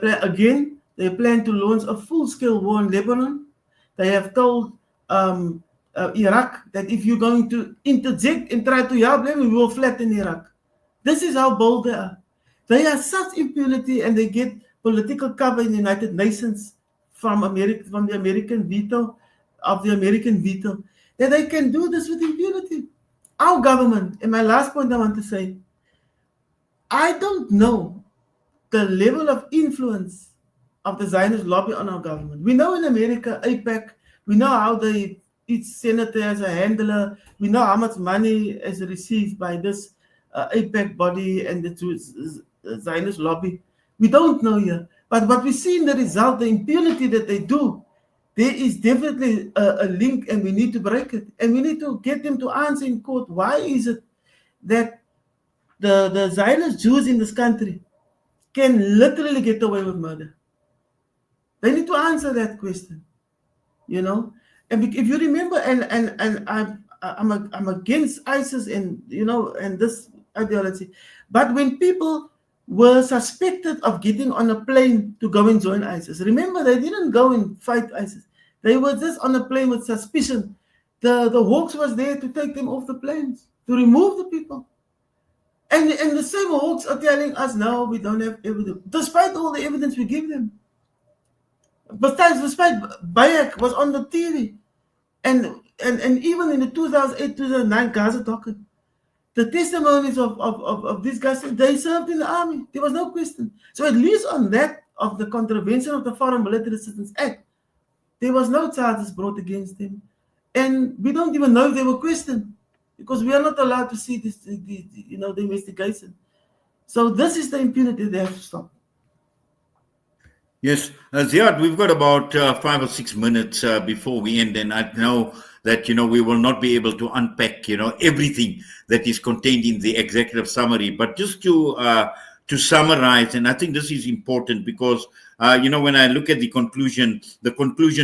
plan to launch a full-scale war in Lebanon. They have told Iraq that if you're going to interject and try to help them, we will flatten Iraq. This is how bold they are. They have such impunity, and they get political cover in the United Nations from the American veto, that they can do this with impunity. Our government, and my last point I want to say, I don't know the level of influence of the Zionist lobby on our government. We know in America, APEC, we know how each senator has a handler. We know how much money is received by this APEC body and the Zionist lobby. We don't know here. But what we see in the result, the impunity that they do, there is definitely a link, and we need to break it. And we need to get them to answer in court. Why is it that the Zionist Jews in this country can literally get away with murder? They need to answer that question, you know. And if you remember, and I'm against ISIS and and this ideology, but when people were suspected of getting on a plane to go and join ISIS, remember, they didn't go and fight ISIS. They were just on a plane with suspicion. The Hawks was there to take them off the planes, to remove the people. And the same Hawks are telling us now we don't have evidence, despite all the evidence we give them. Despite Bayek was on the TV, and even in the 2008-2009 Gaza talking, the testimonies of these guys, they served in the army. There was no question. So at least on that of the contravention of the Foreign Military Assistance Act, there was no charges brought against them, and we don't even know if they were questioned, because we are not allowed to see this, the investigation. So this is the impunity they have to stop. Yes, Ziad, we've got about 5 or 6 minutes before we end, and I know that we will not be able to unpack everything that is contained in the executive summary. But just to summarize, and I think this is important because when I look at the conclusion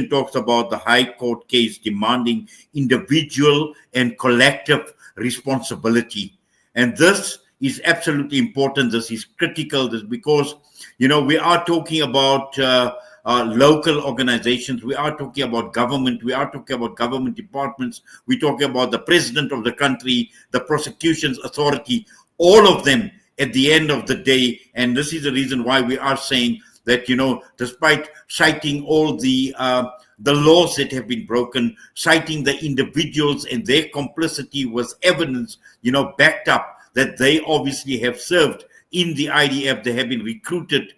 talks about the High Court case demanding individual and collective responsibility, and this is absolutely important. This is critical. This because we are talking about local organizations. We are talking about government. We are talking about government departments. We're talking about the president of the country, the prosecutions authority, all of them at the end of the day. And this is the reason why we are saying that, despite citing all the laws that have been broken, citing the individuals and their complicity was evidence, backed up, that they obviously have served in the IDF. They have been recruited.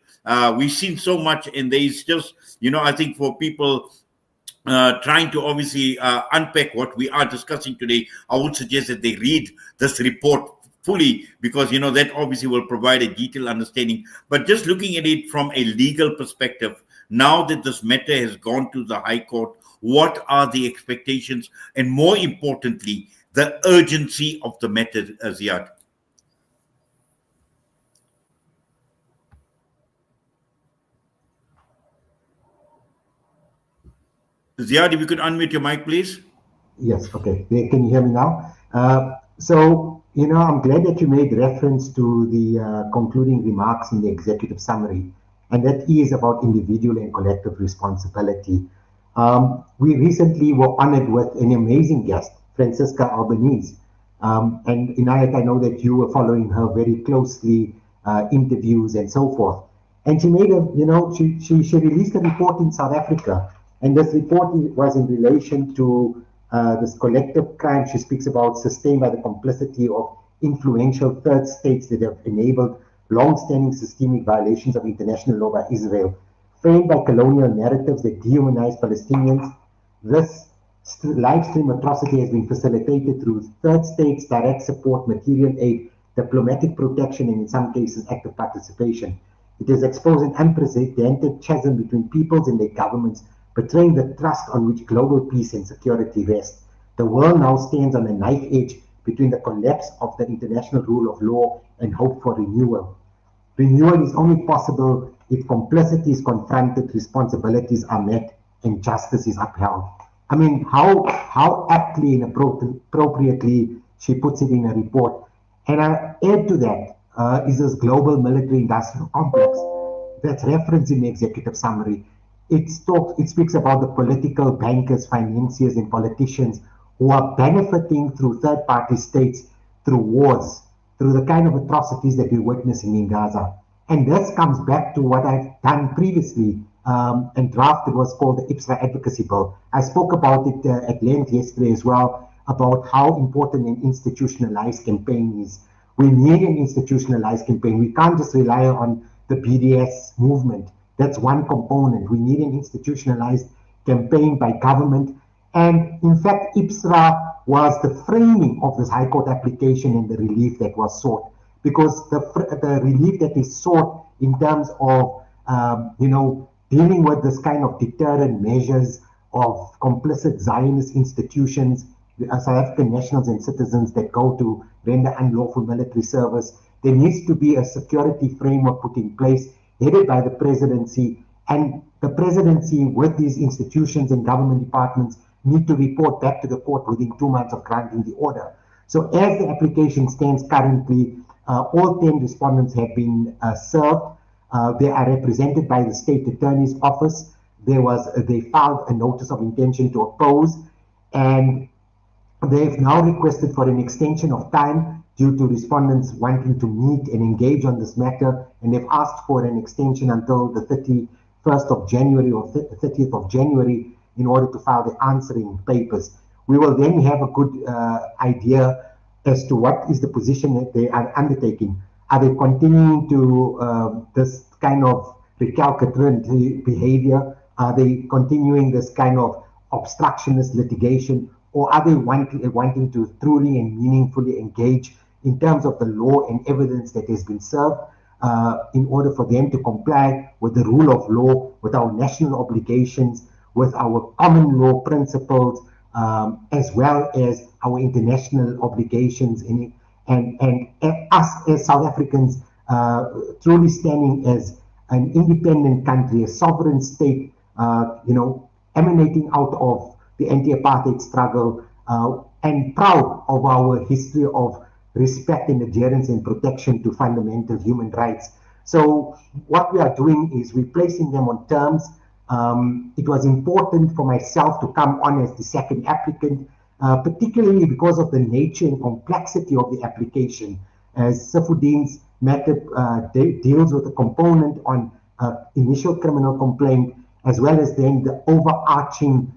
We've seen so much, and there is just, I think for people trying to obviously unpack what we are discussing today, I would suggest that they read this report fully, because that obviously will provide a detailed understanding. But just looking at it from a legal perspective, now that this matter has gone to the High Court, what are the expectations, and more importantly, the urgency of the matter, Ziad? Ziad, if you could unmute your mic, please. Yes, okay. Can you hear me now? So, I'm glad that you made reference to the concluding remarks in the executive summary, and that is about individual and collective responsibility. We recently were honored with an amazing guest, Francisca Albanese. And Inayat, I know that you were following her very closely, interviews and so forth. And she made she released a report in South Africa. And this report was in relation to this collective crime she speaks about, sustained by the complicity of influential third states that have enabled long-standing systemic violations of international law by Israel, framed by colonial narratives that dehumanize Palestinians. This live stream atrocity has been facilitated through third states' direct support, material aid, diplomatic protection, and in some cases, active participation. It has exposed an unprecedented chasm between peoples and their governments, betraying the trust on which global peace and security rest. The world now stands on a knife edge between the collapse of the international rule of law and hope for renewal. Renewal is only possible if complicity is confronted, responsibilities are met, and justice is upheld. I mean, how aptly and appropriately she puts it in a report. And I add to that is this global military-industrial complex that's referenced in the executive summary. it speaks about the political bankers, financiers, and politicians who are benefiting through third-party states, through wars, through the kind of atrocities that we're witnessing in Gaza. And this comes back to what I've done previously and drafted was called the IPSRA Advocacy Bill. I spoke about it at length yesterday as well, about how important an institutionalized campaign is. We need an institutionalized campaign. We can't just rely on the BDS movement. That's one component. We need an institutionalized campaign by government. And in fact, IPSRA was the framing of this High Court application and the relief that was sought. Because the relief that is sought in terms of, dealing with this kind of deterrent measures of complicit Zionist institutions, South African nationals and citizens that go to render unlawful military service, there needs to be a security framework put in place, headed by the presidency, and the presidency with these institutions and government departments need to report back to the court within 2 months of granting the order. So as the application stands currently, all 10 respondents have been served. They are represented by the State Attorney's Office. They filed a notice of intention to oppose, and they've now requested for an extension of time due to respondents wanting to meet and engage on this matter, and they've asked for an extension until the 31st of January or 30th of January in order to file the answering papers. We will then have a good idea as to what is the position that they are undertaking. Are they continuing to this kind of recalcitrant behavior? Are they continuing this kind of obstructionist litigation? Or are they wanting to truly and meaningfully engage in terms of the law and evidence that has been served in order for them to comply with the rule of law, with our national obligations, with our common law principles, as well as our international obligations, and us as South Africans truly standing as an independent country, a sovereign state, emanating out of the anti-apartheid struggle, and proud of our history of respect and adherence and protection to fundamental human rights. So what we are doing is we're placing them on terms. It was important for myself to come on as the second applicant, particularly because of the nature and complexity of the application, as Saifuddin's matter deals with a component on initial criminal complaint, as well as then the overarching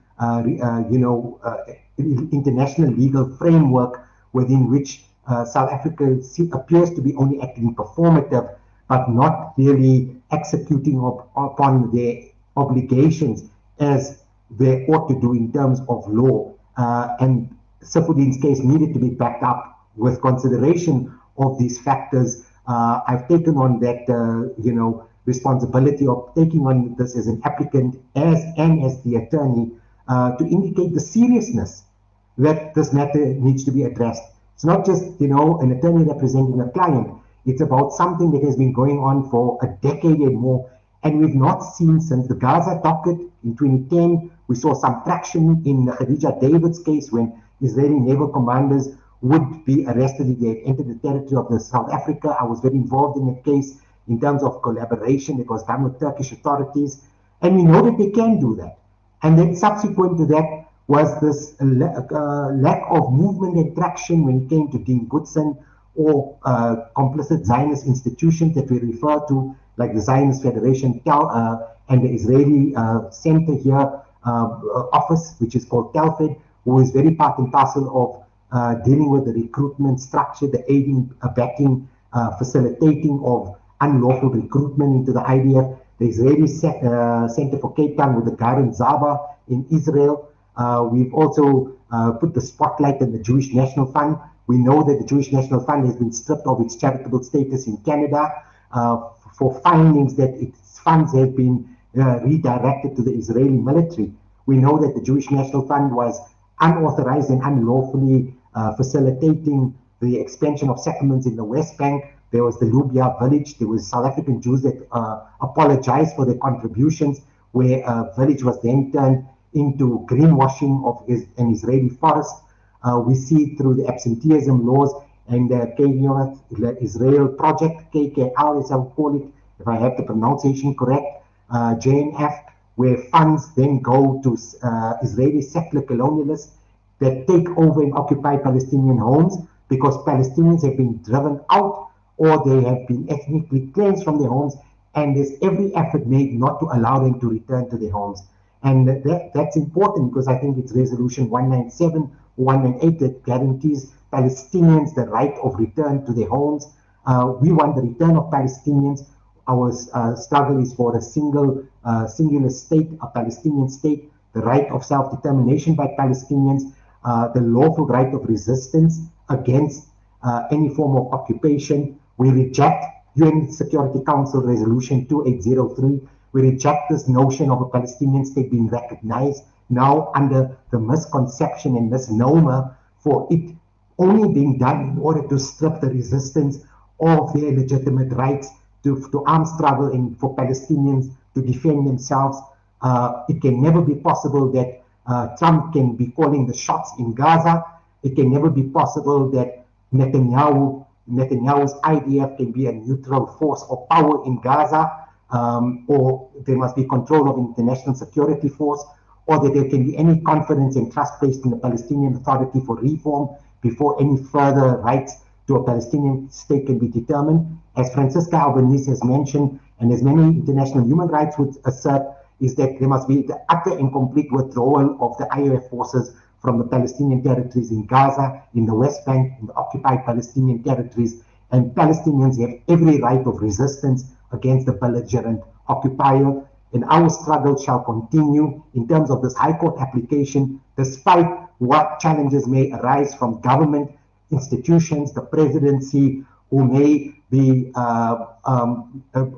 international legal framework within which South Africa appears to be only acting performative, but not really executing upon their obligations as they ought to do in terms of law. And Saifuddin's case needed to be backed up with consideration of these factors. I've taken on that, responsibility of taking on this as an applicant as the attorney to indicate the seriousness that this matter needs to be addressed. It's not just, an attorney representing a client. It's about something that has been going on for a decade and more. And we've not seen since the Gaza docket in 2010, we saw some traction in Khadija David's case when Israeli naval commanders would be arrested if they had entered the territory of South Africa. I was very involved in that case in terms of collaboration. It was done with Turkish authorities. And we know that they can do that. And then subsequent to that was this lack of movement and traction when it came to Dean Goodson or complicit Zionist institutions that we refer to, like the Zionist Federation and the Israeli center here, office, which is called Telfed, who is very part and parcel of dealing with the recruitment structure, the aiding, abetting, facilitating of unlawful recruitment into the IDF, the Israeli Center for Cape Town with the Garin Zaba in Israel. We've also put the spotlight on the Jewish National Fund. We know that the Jewish National Fund has been stripped of its charitable status in Canada for findings that its funds have been redirected to the Israeli military. We know that the Jewish National Fund was unauthorized and unlawfully facilitating the expansion of settlements in the West Bank. There was the Lubia village. There was South African Jews that apologized for their contributions, where a village was then turned into greenwashing of an Israeli forest. We see it through the absenteeism laws and the Israel Project, KKL as I would call it, if I have the pronunciation correct, JNF, where funds then go to Israeli settler colonialists that take over and occupy Palestinian homes because Palestinians have been driven out or they have been ethnically cleansed from their homes, and there's every effort made not to allow them to return to their homes. And that's important because I think it's Resolution 197 or 198 that guarantees Palestinians the right of return to their homes. We want the return of Palestinians. Our struggle is for a singular state, a Palestinian state, the right of self-determination by Palestinians, the lawful right of resistance against any form of occupation. We reject UN Security Council Resolution 2803. We reject this notion of a Palestinian state being recognized now under the misconception and misnomer for it only being done in order to strip the resistance of their legitimate rights to armed struggle and for Palestinians to defend themselves. It can never be possible that Trump can be calling the shots in Gaza. It can never be possible that Netanyahu's IDF can be a neutral force or power in Gaza, or there must be control of international security force, or that there can be any confidence and trust placed in the Palestinian Authority for reform before any further rights to a Palestinian state can be determined. As Francisca Albanese has mentioned, and as many international human rights would assert, is that there must be the utter and complete withdrawal of the IDF forces from the Palestinian territories in Gaza, in the West Bank, in the occupied Palestinian territories, and Palestinians have every right of resistance against the belligerent occupier. And our struggle shall continue in terms of this High Court application, despite what challenges may arise from government institutions, the presidency, who may be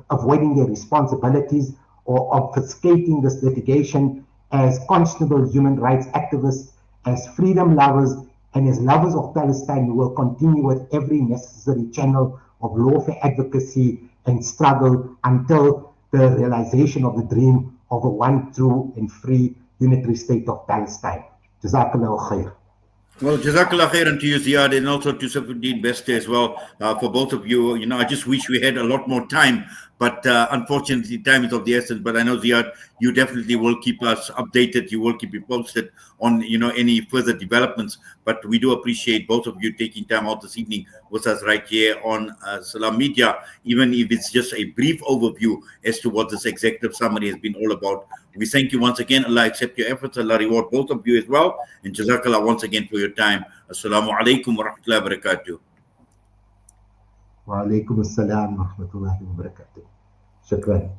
avoiding their responsibilities or obfuscating this litigation. As questionable human rights activists, as freedom lovers, and as lovers of Palestine, we will continue with every necessary channel of lawful advocacy and struggle until the realization of the dream of a one true and free unitary state of Palestine. Jazakallah khair. Well, Jazakallah khairan to you, Ziad, and also to Saifuddin Beste as well. For both of you, I just wish we had a lot more time, but unfortunately, time is of the essence. But I know, Ziad, you definitely will keep us updated. You will keep you posted on, any further developments. But we do appreciate both of you taking time out this evening with us right here on Salam Media, even if it's just a brief overview as to what this executive summary has been all about. We thank you once again. Allah accept your efforts. Allah reward both of you as well. And Jazakallah once again for your time. Assalamu alaikum wa rahmatullahi wa barakatuh. Wa alaikum assalam wa rahmatullahi wa barakatuh. Shukran.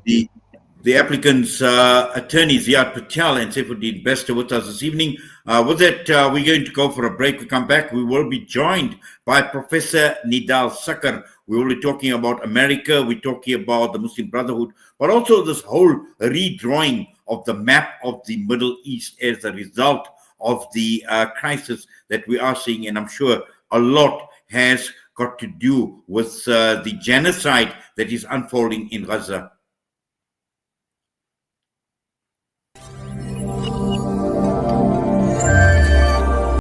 The applicant's attorney, Ziad Patel and Saifuddin Beste with us this evening. With that, we're going to go for a break. We come back. We will be joined by Professor Nidal Sakar. We will be talking about America. We're talking about the Muslim Brotherhood, but also this whole redrawing of the map of the Middle East as a result of the crisis that we are seeing. And I'm sure a lot has got to do with the genocide that is unfolding in Gaza.